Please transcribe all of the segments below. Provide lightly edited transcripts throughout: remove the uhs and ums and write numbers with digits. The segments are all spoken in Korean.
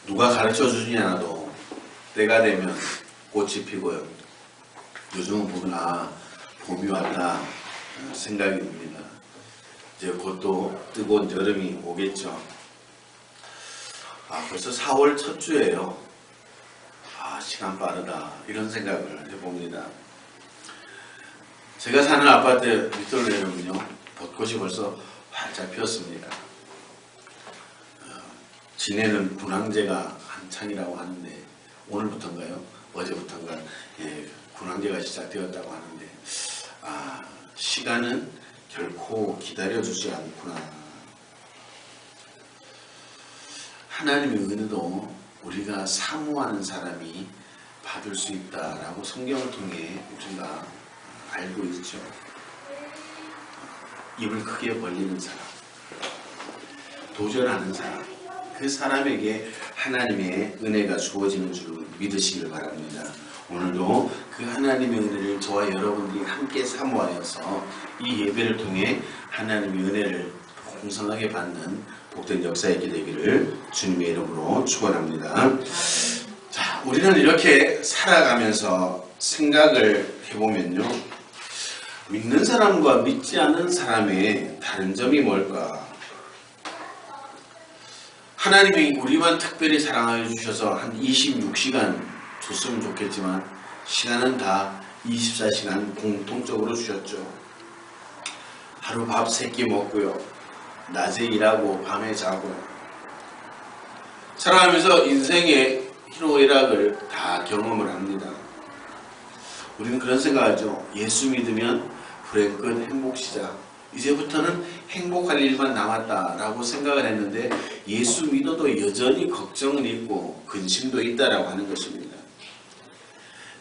누가 가르쳐 주지 않아도 때가 되면 꽃이 피고요. 요즘은 보면 봄이 왔다 생각이 듭니다. 이제 곧 또 뜨거운 여름이 오겠죠. 벌써 4월 첫 주예요. 시간 빠르다 이런 생각을 해봅니다. 제가 사는 아파트 밑으로 내려오면요, 벚꽃이 벌써 활짝 피었습니다. 진해는 군항제가 한창이라고 하는데 오늘부터인가요? 어제부터인가 군항제가 시작되었다고 하는데 시간은 결코 기다려주지 않구나. 하나님의 은혜도 우리가 사모하는 사람이 받을 수 있다라고 성경을 통해 우리가 알고 있죠. 입을 크게 벌리는 사람, 도전하는 사람, 그 사람에게 하나님의 은혜가 주어지는 줄 믿으시길 바랍니다. 오늘도 그 하나님의 은혜를 저와 여러분들이 함께 사모하여서 이 예배를 통해 하나님의 은혜를 풍성하게 받는 복된 역사 있게 되기를 주님의 이름으로 축원합니다. 자, 우리는 이렇게 살아가면서 생각을 해보면요, 믿는 사람과 믿지 않는 사람의 다른 점이 뭘까? 하나님이 우리만 특별히 사랑하여 주셔서 한 26시간 줬으면 좋겠지만 시간은 다 24시간 공통적으로 주셨죠. 하루 밥 3끼 먹고요, 낮에 일하고 밤에 자고 살아가면서 인생의 희노애락을 다 경험을 합니다. 우리는 그런 생각하죠. 예수 믿으면 불행 끝, 행복 시작. 이제부터는 행복할 일만 남았다라고 생각을 했는데 예수 믿어도 여전히 걱정은 있고 근심도 있다라고 하는 것입니다.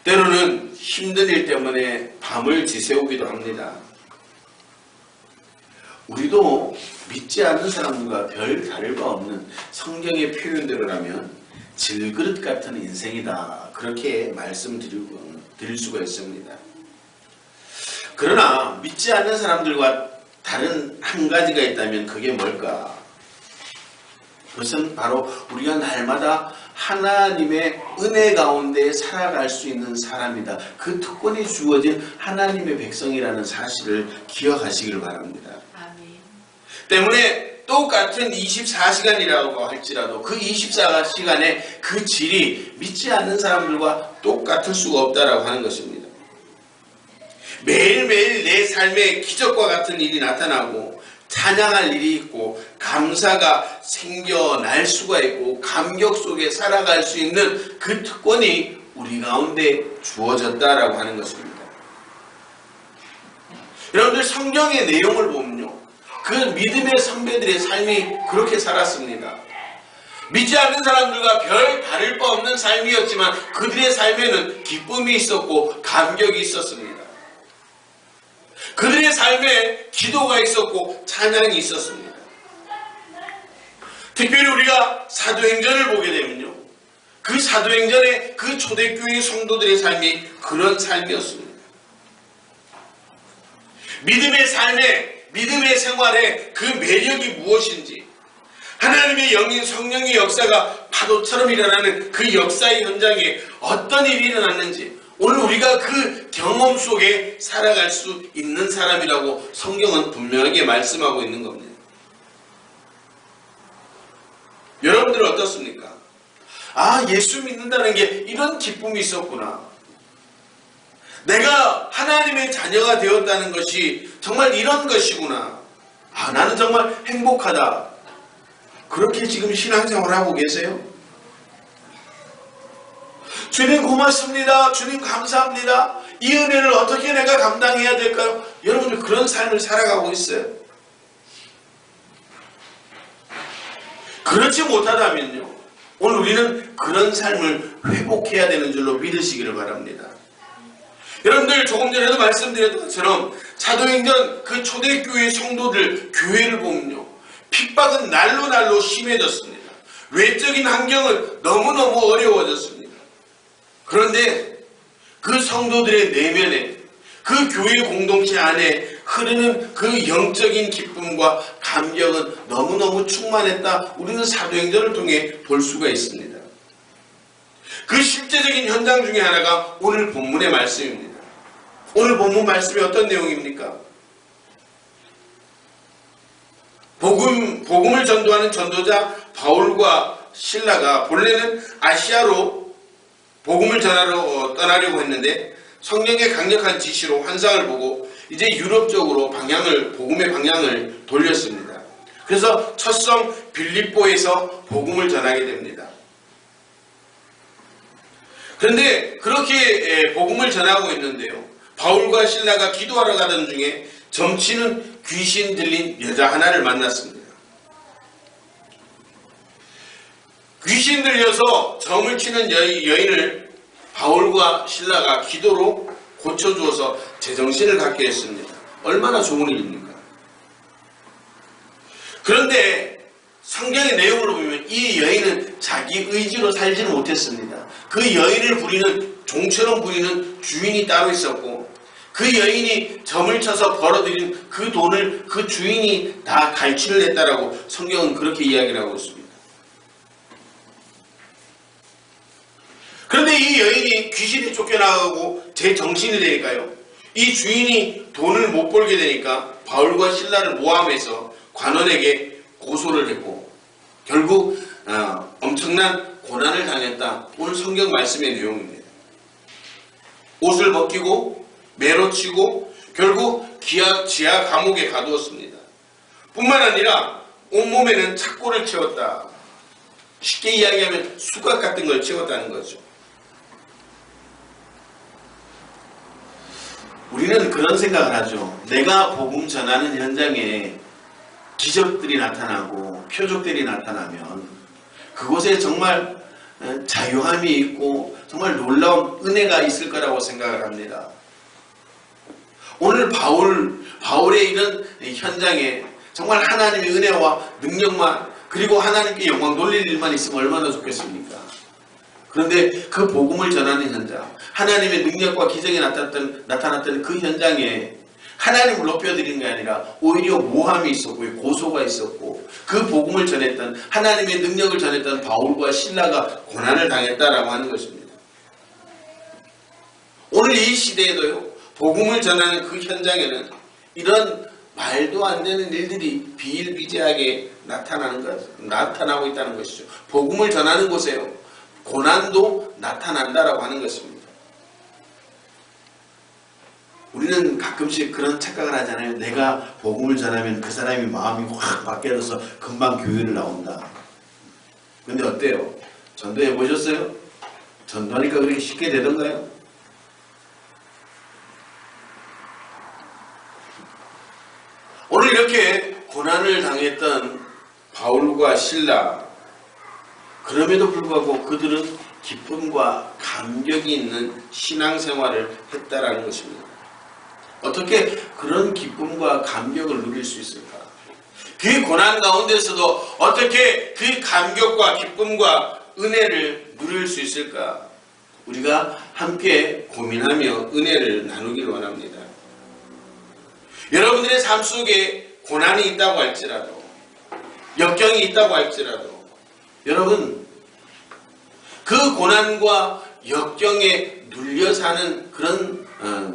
때로는 힘든 일 때문에 밤을 지새우기도 합니다. 우리도 믿지 않는 사람들과 별 다를 바 없는 성경의 표현대로라면 질그릇 같은 인생이다, 그렇게 말씀드릴 수가 있습니다. 그러나 믿지 않는 사람들과 다른 한 가지가 있다면 그게 뭘까? 그것은 바로 우리가 날마다 하나님의 은혜 가운데 살아갈 수 있는 사람이다. 그 특권이 주어진 하나님의 백성이라는 사실을 기억하시길 바랍니다. 때문에 똑같은 24시간이라고 할지라도 그 24시간의 그 질이 믿지 않는 사람들과 똑같을 수가 없다라고 하는 것입니다. 매일매일 내 삶에 기적과 같은 일이 나타나고 찬양할 일이 있고 감사가 생겨날 수가 있고 감격 속에 살아갈 수 있는 그 특권이 우리 가운데 주어졌다라고 하는 것입니다. 여러분들 성경의 내용을 보면요, 그 믿음의 선배들의 삶이 그렇게 살았습니다. 믿지 않는 사람들과 별 다를 바 없는 삶이었지만 그들의 삶에는 기쁨이 있었고 감격이 있었습니다. 그들의 삶에 기도가 있었고 찬양이 있었습니다. 특별히 우리가 사도행전을 보게 되면요, 그 사도행전의 그 초대교회 성도들의 삶이 그런 삶이었습니다. 믿음의 삶에, 믿음의 생활에 그 매력이 무엇인지, 하나님의 영인 성령의 역사가 파도처럼 일어나는 그 역사의 현장에 어떤 일이 일어났는지 오늘 우리가 그 경험 속에 살아갈 수 있는 사람이라고 성경은 분명하게 말씀하고 있는 겁니다. 여러분들은 어떻습니까? 예수 믿는다는 게 이런 기쁨이 있었구나. 내가 하나님의 자녀가 되었다는 것이 정말 이런 것이구나. 나는 정말 행복하다. 그렇게 지금 신앙생활을 하고 계세요? 주님 고맙습니다. 주님 감사합니다. 이 은혜를 어떻게 내가 감당해야 될까요? 여러분들 그런 삶을 살아가고 있어요? 그렇지 못하다면요, 오늘 우리는 그런 삶을 회복해야 되는 줄로 믿으시기를 바랍니다. 여러분들 조금 전에도 말씀드렸던 것처럼 사도행전 그 초대교회 성도들 교회를 보면요, 핍박은 날로 심해졌습니다. 외적인 환경은 너무너무 어려워졌습니다. 그런데 그 성도들의 내면에, 그 교회 공동체 안에 흐르는 그 영적인 기쁨과 감격은 너무너무 충만했다, 우리는 사도행전을 통해 볼 수가 있습니다. 그 실제적인 현장 중에 하나가 오늘 본문의 말씀입니다. 오늘 본문 말씀이 어떤 내용입니까? 복음을 전도하는 전도자 바울과 실라가 본래는 아시아로 복음을 전하러 떠나려고 했는데 성령의 강력한 지시로 환상을 보고 이제 유럽 쪽으로 복음의 방향을 돌렸습니다. 그래서 첫 성 빌립보에서 복음을 전하게 됩니다. 그런데 그렇게 복음을 전하고 있는데요, 바울과 실라가 기도하러 가던 중에 점치는 귀신 들린 여자 하나를 만났습니다. 귀신 들려서 점을 치는 여인을 바울과 실라가 기도로 고쳐주어서 제정신을 갖게 했습니다. 얼마나 좋은 일입니까? 그런데 성경의 내용을 보면 이 여인은 자기 의지로 살지는 못했습니다. 그 여인을 부리는, 종처럼 부리는 주인이 따로 있었고, 그 여인이 점을 쳐서 벌어들인 그 돈을 그 주인이 다 갈취를 했다라고 성경은 그렇게 이야기를 하고 있습니다. 그런데 이 여인이 귀신이 쫓겨나가고 제정신이 되니까요, 이 주인이 돈을 못 벌게 되니까 바울과 실라를 모함해서 관원에게 고소를 했고 결국 엄청난 고난을 당했다. 오늘 성경 말씀의 내용입니다. 옷을 벗기고 매로 치고 결국 지하 감옥에 가두었습니다. 뿐만 아니라 온몸에는 착고를 채웠다. 쉽게 이야기하면 수갑 같은 걸 채웠다는 거죠. 우리는 그런 생각을 하죠. 내가 복음 전하는 현장에 기적들이 나타나고 표적들이 나타나면 그곳에 정말 자유함이 있고 정말 놀라운 은혜가 있을 거라고 생각을 합니다. 오늘 바울의 이런 현장에 정말 하나님의 은혜와 능력만, 그리고 하나님께 영광 돌릴 일만 있으면 얼마나 좋겠습니까? 그런데 그 복음을 전하는 현장, 하나님의 능력과 기적이 나타났던 그 현장에 하나님을 높여드리는 게 아니라 오히려 모함이 있었고 고소가 있었고, 그 복음을 전했던, 하나님의 능력을 전했던 바울과 실라가 고난을 당했다라고 하는 것입니다. 오늘 이 시대에도요, 복음을 전하는 그 현장에는 이런 말도 안 되는 일들이 비일비재하게 나타나고 있다는 것이죠. 복음을 전하는 곳에요, 고난도 나타난다라고 하는 것입니다. 우리는 가끔씩 그런 착각을 하잖아요. 내가 복음을 전하면 그 사람이 마음이 확 바뀌어서 금방 교회를 나온다. 근데 어때요? 전도해 보셨어요? 전도하니까 그렇게 쉽게 되던가요? 오늘 이렇게 고난을 당했던 바울과 실라, 그럼에도 불구하고 그들은 기쁨과 감격이 있는 신앙생활을 했다라는 것입니다. 어떻게 그런 기쁨과 감격을 누릴 수 있을까? 그 고난 가운데서도 어떻게 그 감격과 기쁨과 은혜를 누릴 수 있을까? 우리가 함께 고민하며 은혜를 나누기를 원합니다. 여러분들의 삶 속에 고난이 있다고 할지라도, 역경이 있다고 할지라도, 여러분 그 고난과 역경에 눌려 사는 그런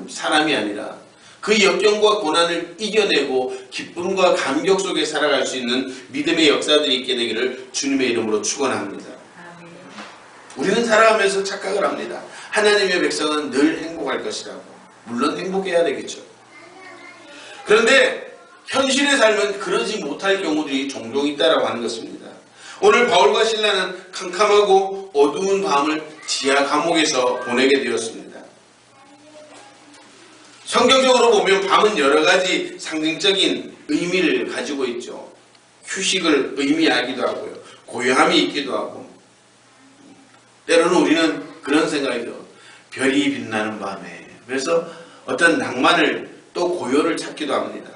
사람이 아니라 그 역경과 고난을 이겨내고 기쁨과 감격 속에 살아갈 수 있는 믿음의 역사들이 있게 되기를 주님의 이름으로 축원합니다. 우리는 살아가면서 착각을 합니다. 하나님의 백성은 늘 행복할 것이라고. 물론 행복해야 되겠죠. 그런데 현실의 삶은 그러지 못할 경우들이 종종 있다라고 하는 것입니다. 오늘 바울과 실라는 캄캄하고 어두운 밤을 지하 감옥에서 보내게 되었습니다. 성경적으로 보면 밤은 여러 가지 상징적인 의미를 가지고 있죠. 휴식을 의미하기도 하고요, 고요함이 있기도 하고, 때로는 우리는 그런 생각이죠. 별이 빛나는 밤에. 그래서 어떤 낭만을, 또 고요를 찾기도 합니다.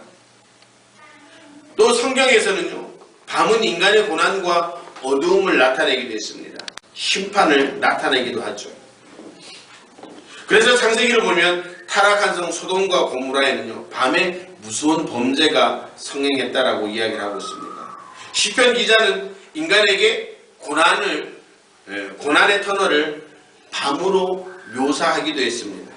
또 성경에서는요, 밤은 인간의 고난과 어두움을 나타내기도 했습니다. 심판을 나타내기도 하죠. 그래서 창세기를 보면 타락한 성 소돔과 고모라에는요, 밤에 무서운 범죄가 성행했다라고 이야기를 하고 있습니다. 시편 기자는 인간에게 고난의 터널을 밤으로 묘사하기도 했습니다.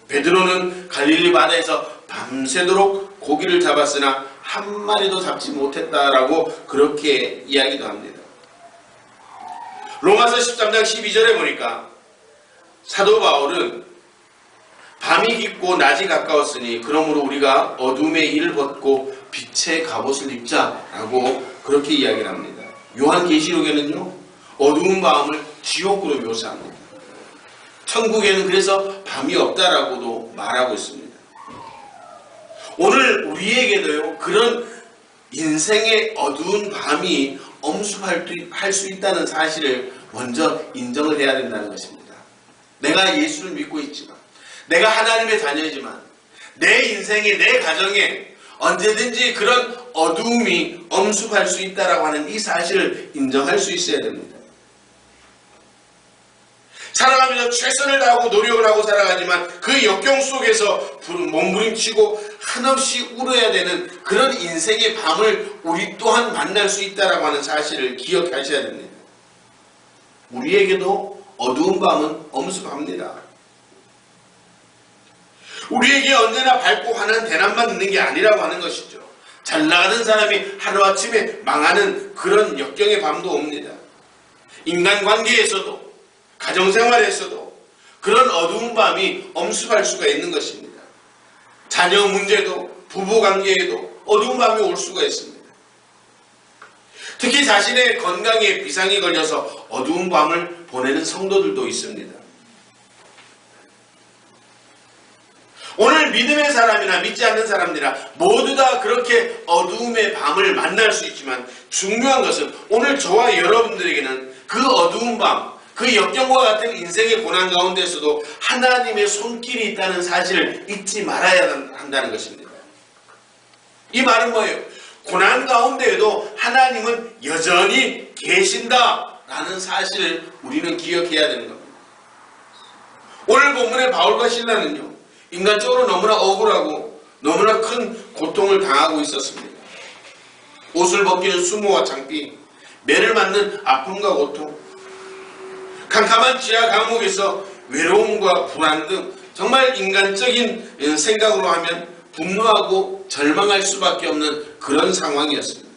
베드로는 갈릴리 바다에서 밤새도록 고기를 잡았으나 한 마리도 잡지 못했다라고 그렇게 이야기도 합니다. 로마서 13장 12절에 보니까 사도 바울은 밤이 깊고 낮이 가까웠으니 그러므로 우리가 어둠의 일을 벗고 빛의 갑옷을 입자라고 그렇게 이야기를 합니다. 요한계시록에는요, 어두운 밤을 지옥으로 묘사합니다. 천국에는 그래서 밤이 없다라고도 말하고 있습니다. 오늘 우리에게도요, 그런 인생의 어두운 밤이 엄습할 수 있다는 사실을 먼저 인정을 해야 된다는 것입니다. 내가 예수를 믿고 있지만, 내가 하나님의 자녀이지만 내 인생에, 내 가정에 언제든지 그런 어두움이 엄습할 수 있다라고 하는 이 사실을 인정할 수 있어야 됩니다. 살아가면서 최선을 다하고 노력을 하고 살아가지만 그 역경 속에서 몸부림치고 한없이 울어야 되는 그런 인생의 밤을 우리 또한 만날 수 있다라고 하는 사실을 기억하셔야 됩니다. 우리에게도 어두운 밤은 엄습합니다. 우리에게 언제나 밝고 환한 대낮만 있는 게 아니라고 하는 것이죠. 잘 나가는 사람이 하루아침에 망하는 그런 역경의 밤도 옵니다. 인간관계에서도 가정생활에서도 그런 어두운 밤이 엄습할 수가 있는 것입니다. 자녀 문제도 부부관계에도 어두운 밤이 올 수가 있습니다. 특히 자신의 건강에 비상이 걸려서 어두운 밤을 보내는 성도들도 있습니다. 오늘 믿음의 사람이나 믿지 않는 사람들이나 모두 다 그렇게 어두움의 밤을 만날 수 있지만 중요한 것은 오늘 저와 여러분들에게는 그 어두운 밤, 그 역경과 같은 인생의 고난 가운데서도 하나님의 손길이 있다는 사실을 잊지 말아야 한다는 것입니다. 이 말은 뭐예요? 고난 가운데에도 하나님은 여전히 계신다라는 사실을 우리는 기억해야 되는 겁니다. 오늘 본문의 바울과 실라는요, 인간적으로 너무나 억울하고 너무나 큰 고통을 당하고 있었습니다. 옷을 벗기는 수모와 창피, 매를 맞는 아픔과 고통, 캄캄한 지하 감옥에서 외로움과 불안 등 정말 인간적인 생각으로 하면 분노하고 절망할 수밖에 없는 그런 상황이었습니다.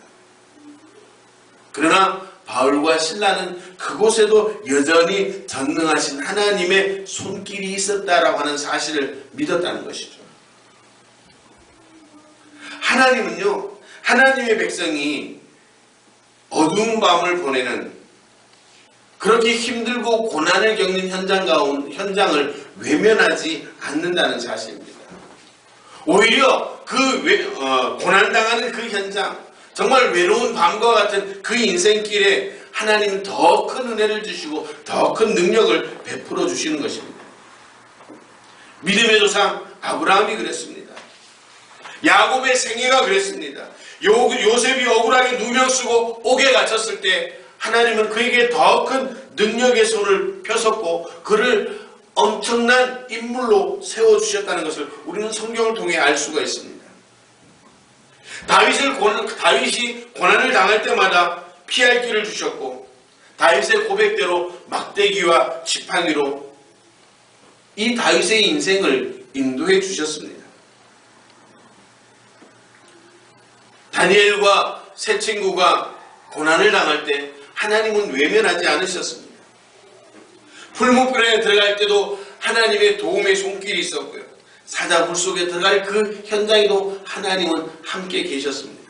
그러나 바울과 실라는 그곳에도 여전히 전능하신 하나님의 손길이 있었다라고 하는 사실을 믿었다는 것이죠. 하나님은요, 하나님의 백성이 어두운 밤을 보내는 그렇게 힘들고 고난을 겪는 현장을 외면하지 않는다는 사실입니다. 오히려 그 고난당하는 그 현장, 정말 외로운 밤과 같은 그 인생길에 하나님은 더 큰 은혜를 주시고 더 큰 능력을 베풀어 주시는 것입니다. 믿음의 조상 아브라함이 그랬습니다. 야곱의 생애가 그랬습니다. 요셉이 억울하게 누명 쓰고 옥에 갇혔을 때 하나님은 그에게 더 큰 능력의 손을 펴섰고 그를 엄청난 인물로 세워주셨다는 것을 우리는 성경을 통해 알 수가 있습니다. 다윗이 고난을 당할 때마다 피할 길을 주셨고 다윗의 고백대로 막대기와 지팡이로 이 다윗의 인생을 인도해 주셨습니다. 다니엘과 세 친구가 고난을 당할 때 하나님은 외면하지 않으셨습니다. 풀무불에 들어갈 때도 하나님의 도움의 손길이 있었고요. 사자굴 속에 들어갈 그 현장에도 하나님은 함께 계셨습니다.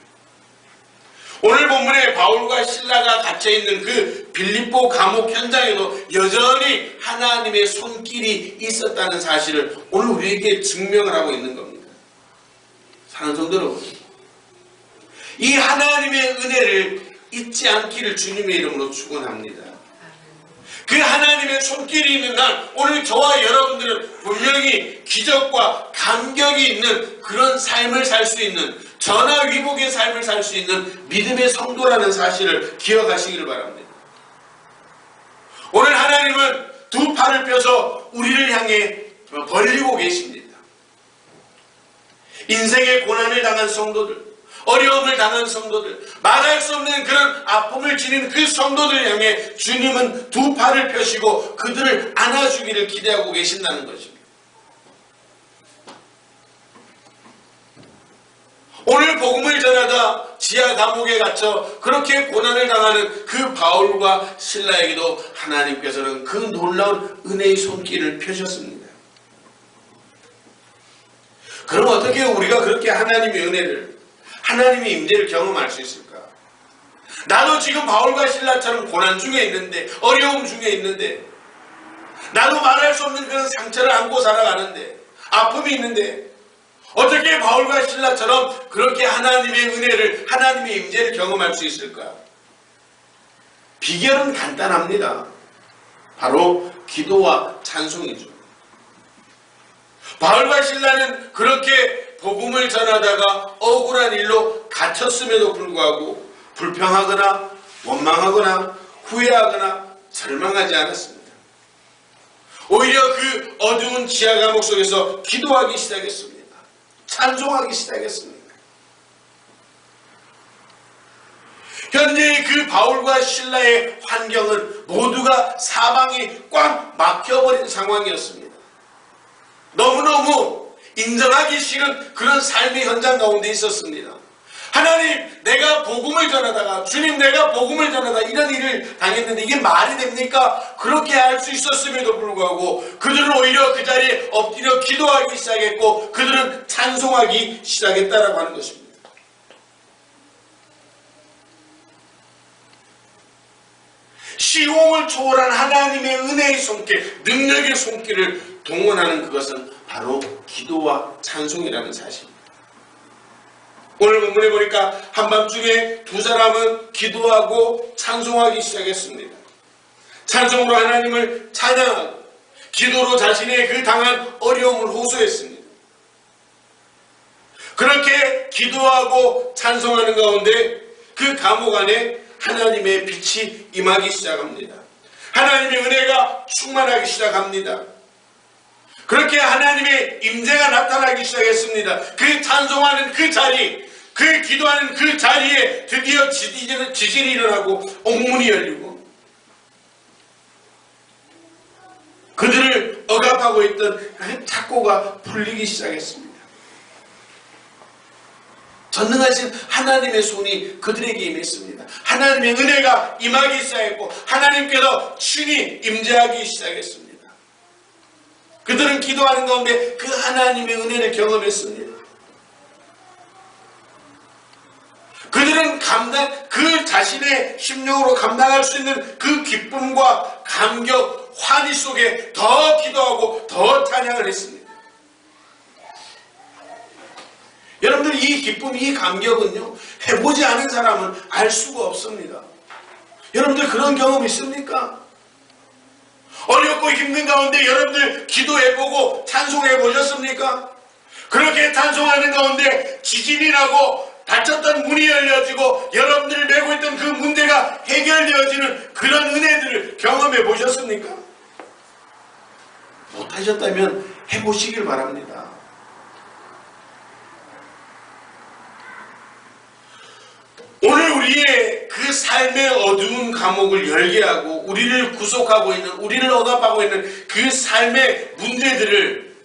오늘 본문에 바울과 실라가 갇혀있는 그 빌립보 감옥 현장에도 여전히 하나님의 손길이 있었다는 사실을 오늘 우리에게 증명을 하고 있는 겁니다. 사랑하는 성도 여러분, 이 하나님의 은혜를 잊지 않기를 주님의 이름으로 축원합니다. 그 하나님의 손길이 있는 날, 오늘 저와 여러분들은 분명히 기적과 감격이 있는 그런 삶을 살 수 있는, 전화위복의 삶을 살 수 있는 믿음의 성도라는 사실을 기억하시기를 바랍니다. 오늘 하나님은 두 팔을 펴서 우리를 향해 벌리고 계십니다. 인생의 고난을 당한 성도들, 어려움을 당한 성도들, 말할 수 없는 그런 아픔을 지닌 그 성도들 향해 주님은 두 팔을 펴시고 그들을 안아주기를 기대하고 계신다는 것입니다. 오늘 복음을 전하다 지하 감옥에 갇혀 그렇게 고난을 당하는 그 바울과 실라에게도 하나님께서는 그 놀라운 은혜의 손길을 펴셨습니다. 그럼 어떻게 우리가 그렇게 하나님의 은혜를, 하나님의 임재를 경험할 수 있을까? 나도 지금 바울과 실라처럼 고난 중에 있는데, 어려움 중에 있는데, 나도 말할 수 없는 그런 상처를 안고 살아가는데, 아픔이 있는데, 어떻게 바울과 실라처럼 그렇게 하나님의 은혜를, 하나님의 임재를 경험할 수 있을까? 비결은 간단합니다. 바로 기도와 찬송이죠. 바울과 실라는 그렇게 복음을 전하다가 억울한 일로 갇혔음에도 불구하고 불평하거나 원망하거나 후회하거나 절망하지 않았습니다. 오히려 그 어두운 지하 감옥 속에서 기도하기 시작했습니다. 찬송하기 시작했습니다. 현재의 그 바울과 실라의 환경은 모두가 사방이 꽉 막혀버린 상황이었습니다. 너무너무 인정하기 싫은 그런 삶의 현장 가운데 있었습니다. 하나님, 내가 복음을 전하다가, 주님, 내가 복음을 전하다 이런 일을 당했는데 이게 말이 됩니까? 그렇게 할 수 있었음에도 불구하고 그들은 오히려 그 자리에 엎드려 기도하기 시작했고 그들은 찬송하기 시작했다라고 하는 것입니다. 시공을 초월한 하나님의 은혜의 손길, 능력의 손길을 동원하는 그것은 바로 기도와 찬송이라는 사실입니다. 오늘 본문에 보니까 한밤중에 두 사람은 기도하고 찬송하기 시작했습니다. 찬송으로 하나님을 찬양하고 기도로 자신의 그 당한 어려움을 호소했습니다. 그렇게 기도하고 찬송하는 가운데 그 감옥 안에 하나님의 빛이 임하기 시작합니다. 하나님의 은혜가 충만하기 시작합니다. 그렇게 하나님의 임재가 나타나기 시작했습니다. 그 찬송하는 그 자리, 그 기도하는 그 자리에 드디어 지진이 일어나고 옥문이 열리고 그들을 억압하고 있던 그 착고가 풀리기 시작했습니다. 전능하신 하나님의 손이 그들에게 임했습니다. 하나님의 은혜가 임하기 시작했고 하나님께서 친히 임재하기 시작했습니다. 그들은 기도하는 가운데 그 하나님의 은혜를 경험했습니다. 그들은 그 자신의 심령으로 감당할 수 있는 그 기쁨과 감격, 환희 속에 더 기도하고 더 찬양을 했습니다. 여러분들 이 기쁨, 이 감격은요, 해보지 않은 사람은 알 수가 없습니다. 여러분들 그런 경험 있습니까? 어렵고 힘든 가운데 여러분들 기도해보고 찬송해보셨습니까? 그렇게 찬송하는 가운데 지진이 나고 닫혔던 문이 열려지고 여러분들이 메고 있던 그 문제가 해결되어지는 그런 은혜들을 경험해 보셨습니까? 못하셨다면 해보시길 바랍니다. 오늘 우리의 그 삶의 어두운 감옥을 열게 하고 우리를 구속하고 있는, 우리를 억압하고 있는 그 삶의 문제들을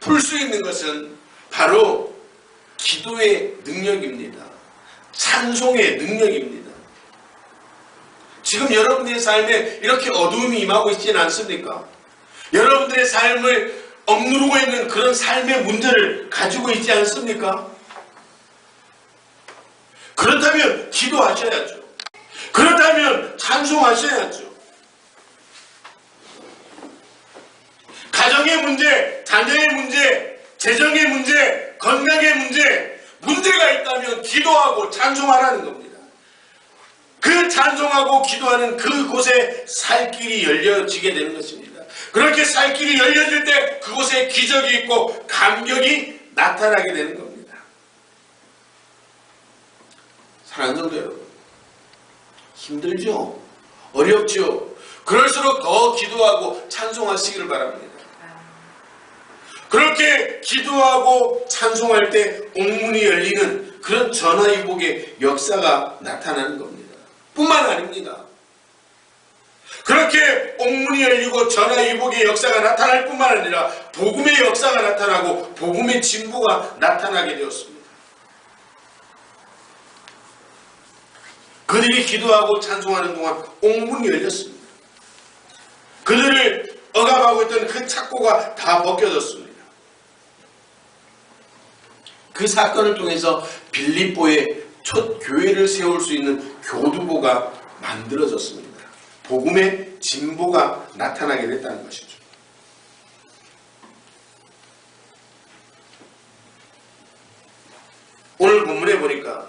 풀 수 있는 것은 바로 기도의 능력입니다. 찬송의 능력입니다. 지금 여러분들의 삶에 이렇게 어두움이 임하고 있지는 않습니까? 여러분들의 삶을 억누르고 있는 그런 삶의 문제를 가지고 있지 않습니까? 그렇다면 기도하셔야죠. 그렇다면 찬송하셔야죠. 가정의 문제, 자녀의 문제, 재정의 문제, 건강의 문제, 문제가 있다면 기도하고 찬송하라는 겁니다. 그 찬송하고 기도하는 그곳에 살 길이 열려지게 되는 것입니다. 그렇게 살 길이 열려질 때 그곳에 기적이 있고 감격이 나타나게 되는 겁니다. 사랑하는 성도 여러분, 힘들죠? 어렵죠? 그럴수록 더 기도하고 찬송하시기를 바랍니다. 그렇게 기도하고 찬송할 때 옥문이 열리는 그런 전화위복의 역사가 나타나는 겁니다. 뿐만 아닙니다. 그렇게 옥문이 열리고 전화위복의 역사가 나타날 뿐만 아니라 복음의 역사가 나타나고 복음의 진보가 나타나게 되었습니다. 그들이 기도하고 찬송하는 동안 옥문이 열렸습니다. 그들을 억압하고 있던 그 착고가 다 벗겨졌습니다. 그 사건을 통해서 빌립보에 첫 교회를 세울 수 있는 교두보가 만들어졌습니다. 복음의 진보가 나타나게 됐다는 것이죠. 오늘 본문에 보니까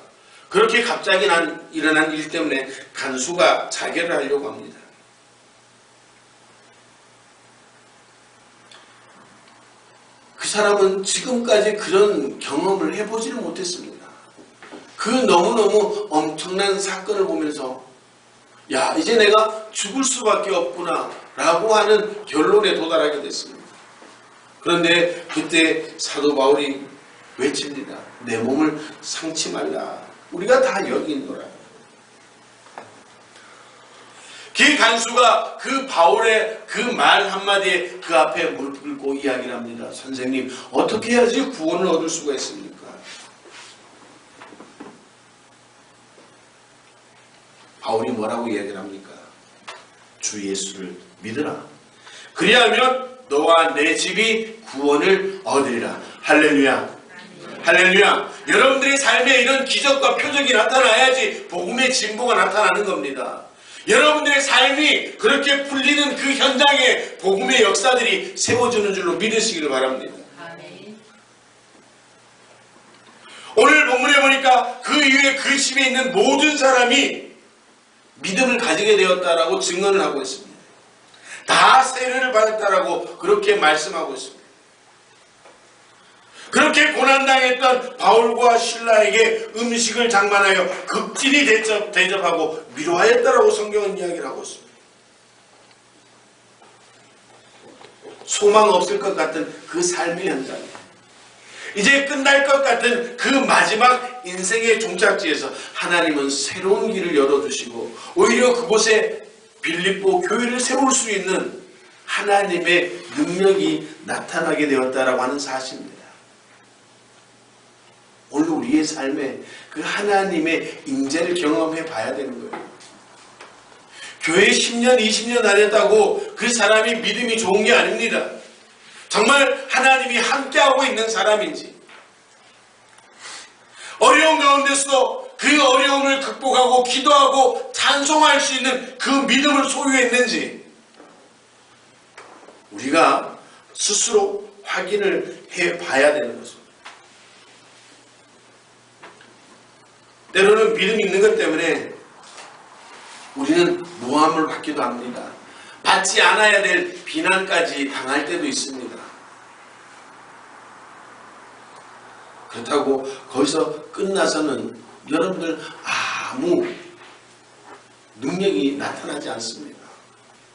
그렇게 갑자기 일어난 일 때문에 간수가 자결을 하려고 합니다. 그 사람은 지금까지 그런 경험을 해보지는 못했습니다. 그 너무너무 엄청난 사건을 보면서 야, 이제 내가 죽을 수밖에 없구나 라고 하는 결론에 도달하게 됐습니다. 그런데 그때 사도 바울이 외칩니다. 내 몸을 상치 말라. 우리가 다 여기 있노라. 그 간수가 그 바울의 그 말 한마디에 그 앞에 무릎 꿇고 이야기를 합니다. 선생님, 어떻게 해야지 구원을 얻을 수가 있습니까? 바울이 뭐라고 이야기를 합니까? 주 예수를 믿으라. 그리하면 너와 내 집이 구원을 얻으리라. 할렐루야. 할렐루야. 여러분들의 삶에 이런 기적과 표적이 나타나야지 복음의 진보가 나타나는 겁니다. 여러분들의 삶이 그렇게 풀리는 그 현장에 복음의 역사들이 세워지는 줄로 믿으시기를 바랍니다. 오늘 본문에 보니까 그 이후에 그 집에 있는 모든 사람이 믿음을 가지게 되었다라고 증언을 하고 있습니다. 다 세례를 받았다라고 그렇게 말씀하고 있습니다. 그렇게 고난당했던 바울과 실라에게 음식을 장만하여 극진히 대접하고 위로하였다라고 성경은 이야기를 하고 있습니다. 소망 없을 것 같은 그 삶의 현장, 이제 끝날 것 같은 그 마지막 인생의 종착지에서 하나님은 새로운 길을 열어주시고 오히려 그곳에 빌립보 교회를 세울 수 있는 하나님의 능력이 나타나게 되었다라고 하는 사실입니다. 오늘 우리의 삶에 그 하나님의 임재를 경험해 봐야 되는 거예요. 교회 10년, 20년 다녔다고 그 사람이 믿음이 좋은 게 아닙니다. 정말 하나님이 함께하고 있는 사람인지, 어려운 가운데서 그 어려움을 극복하고 기도하고 찬송할 수 있는 그 믿음을 소유했는지 우리가 스스로 확인을 해 봐야 되는 것입니다. 때로는 믿음이 있는 것 때문에 우리는 모함을 받기도 합니다. 받지 않아야 될 비난까지 당할 때도 있습니다. 그렇다고 거기서 끝나서는 여러분들 아무 능력이 나타나지 않습니다.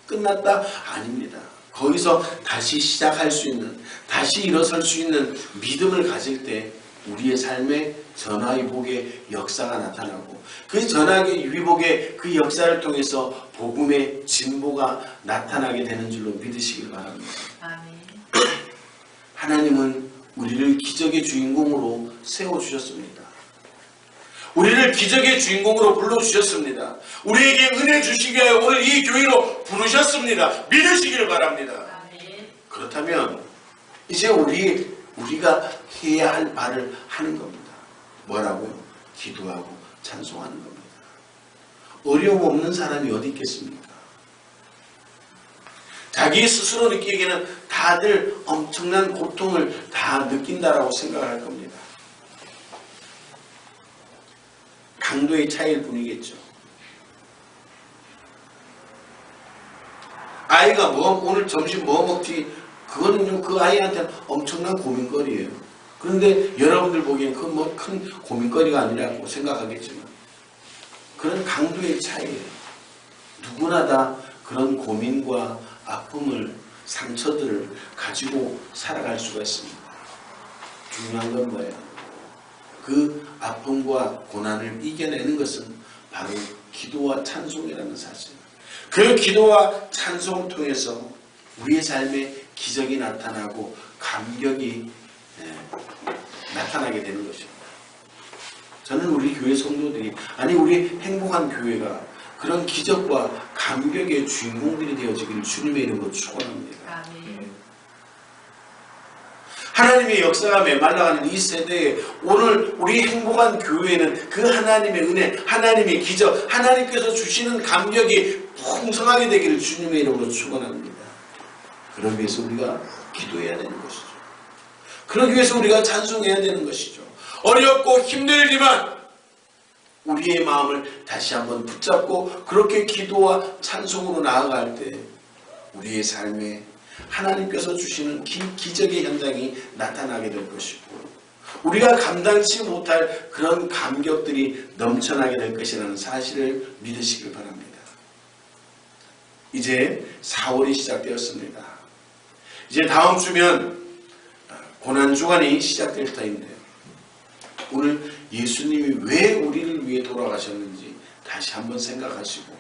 끝났다? 아닙니다. 거기서 다시 시작할 수 있는, 다시 일어설 수 있는 믿음을 가질 때 우리의 삶에 전화위복의 역사가 나타나고 그 전화위복의 그 역사를 통해서 복음의 진보가 나타나게 되는 줄로 믿으시길 바랍니다. 아멘. 하나님은 우리를 기적의 주인공으로 세워주셨습니다. 우리를 기적의 주인공으로 불러주셨습니다. 우리에게 은혜 주시기 위하여 오늘 이 교회로 부르셨습니다. 믿으시기를 바랍니다. 아멘. 그렇다면 이제 우리가 해야 할 바를 하는 겁니다. 뭐라고요? 기도하고 찬송하는 겁니다. 어려움 없는 사람이 어디 있겠습니까? 자기 스스로 느끼기에는 다들 엄청난 고통을 다 느낀다라고 생각할 겁니다. 강도의 차이일 뿐이겠죠. 아이가 오늘 점심 뭐 먹지? 그거는요, 그 아이한테는 엄청난 고민거리예요. 그런데 여러분들 보기엔 그건 뭐 큰 고민거리가 아니라고 생각하겠지만 그런 강도의 차이예요. 누구나 다 그런 고민과 아픔을, 상처들을 가지고 살아갈 수가 있습니다. 중요한 건 뭐예요? 그 아픔과 고난을 이겨내는 것은 바로 기도와 찬송이라는 사실. 그 기도와 찬송을 통해서 우리의 삶에 기적이 나타나고 감격이 나타나게 되는 것입니다. 저는 우리 교회 성도들이, 아니 우리 행복한 교회가 그런 기적과 감격의 주인공들이 되어지기를 주님의 이름으로 축원합니다. 아멘. 하나님의 역사가 메말라가는 이 세대에 오늘 우리 행복한 교회는 그 하나님의 은혜, 하나님의 기적, 하나님께서 주시는 감격이 풍성하게 되기를 주님의 이름으로 축원합니다. 그러기 위해서 우리가 기도해야 되는 것이죠. 그러기 위해서 우리가 찬송해야 되는 것이죠. 어렵고 힘들지만 우리의 마음을 다시 한번 붙잡고 그렇게 기도와 찬송으로 나아갈 때 우리의 삶에 하나님께서 주시는 기적의 현장이 나타나게 될 것이고 우리가 감당치 못할 그런 감격들이 넘쳐나게 될 것이라는 사실을 믿으시길 바랍니다. 이제 4월이 시작되었습니다. 이제 다음 주면 고난주간이 시작될 터인데요. 오늘 예수님이 왜 우리를 위해 돌아가셨는지 다시 한번 생각하시고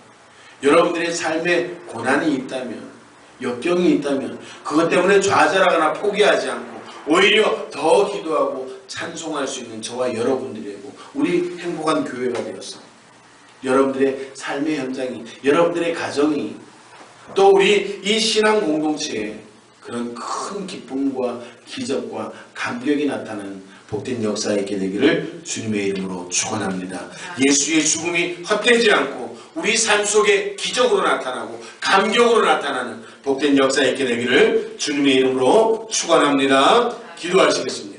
여러분들의 삶에 고난이 있다면 역경이 있다면 그것 때문에 좌절하거나 포기하지 않고 오히려 더 기도하고 찬송할 수 있는 저와 여러분들이고 우리 행복한 교회가 되어서 여러분들의 삶의 현장이 여러분들의 가정이 또 우리 이 신앙 공동체에 그런 큰 기쁨과 기적과 감격이 나타나는 복된 역사가 있게 되기를 주님의 이름으로 축원합니다. 예수의 죽음이 헛되지 않고 우리 삶 속에 기적으로 나타나고 감격으로 나타나는 복된 역사가 있게 되기를 주님의 이름으로 축원합니다. 기도하시겠습니다.